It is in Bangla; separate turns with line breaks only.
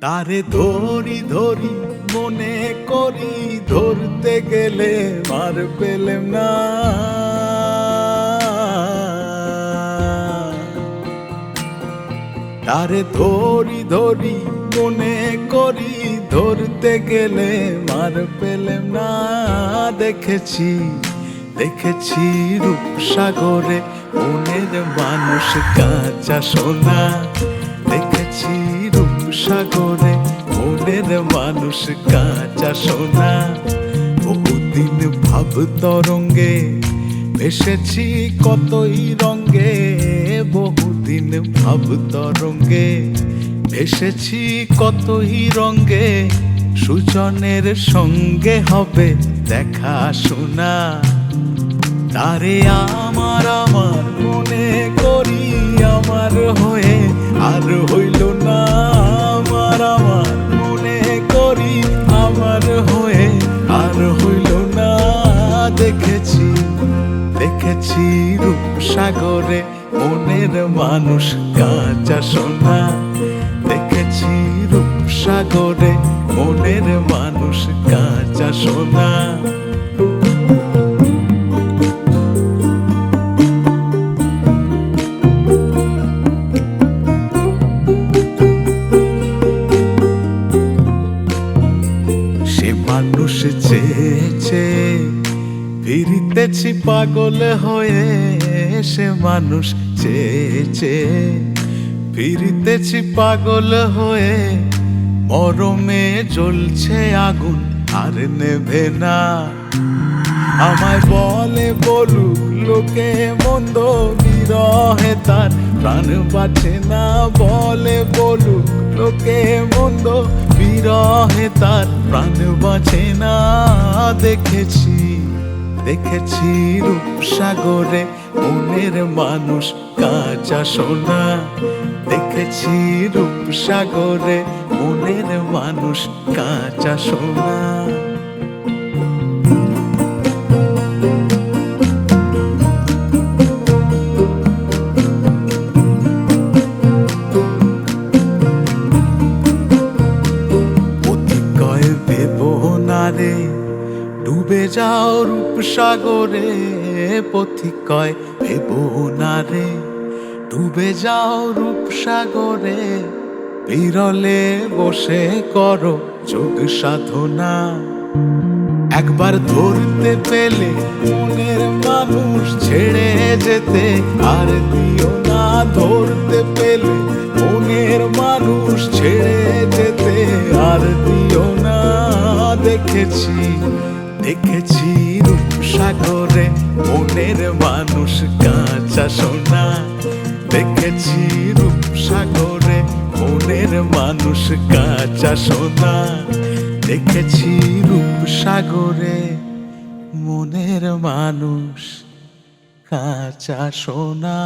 তারে ধরি ধরি মনে করি, ধরতে গেলে মার পেলেম না। তারে ধরি ধরি মনে করি, ধরতে গেলে মার পেলেম না। দেখেছি দেখেছি রূপসাগরে মনের মানুষ কাঁচা সোনা। দেখেছি রূপসাগরে মনের মানুষ কাঁচা সোনা। বহুদিন ভাব তরঙ্গে ভেসেছি কতই রঙ্গে, বহুদিন ভাব তরঙ্গে ভেসেছি কতই রঙ্গে। সুজনের সঙ্গে হবে দেখা শোনা। তারে আমার আমার মনে করি, আমার হয়ে আর হইল না। আমার আমার মনে করি, আমার হয়ে আর হইল না। দেখেছি দেখেছি রূপসাগরে মনের মানুষ কাঁচা সোনা। দেখেছি রূপসাগরে মনের মানুষ কাঁচা সোনা। সে মানুষ চেয়েছে ফিরিতেছি পাগল হয়ে। সে মানুষ চেয়েছে ফিরিতেছি পাগল হয়ে। মরমে জ্বলছে আগুন আর নেভে না। আমায় বলে বলুক লোকে মন্দ, বিরহে তার প্রাণ বাঁচে না। বলে বলুক লোকে মন্দ, বিরহে তার প্রাণ বাঁচে না। দেখেছি দেখেছি রূপসাগরে মনের মানুষ কাঁচা সোনা। দেখেছি রূপসাগরে মনের মানুষ কাঁচা সোনা। অতিকয় দেব না রে ডুবে যাও রূপসাগরে। পথিকয় ভেব না রে ডুবে যাও রূপসাগরে। বিরলে বসে করো যোগ সাধনা। একবার ধরতে পেলে মনের মানুষ ছেড়ে যেতে আর দিও না। ধরতে পেলে মনের মানুষ ছেড়ে যেতে আর দিও না। দেখেছি দেখেছি রূপসাগরে মনের মানুষ কাঁচা সোনা। দেখেছি রূপসাগরে মনের মানুষ কাঁচা সোনা। দেখেছি রূপসাগরে মনের মানুষ কাঁচা সোনা।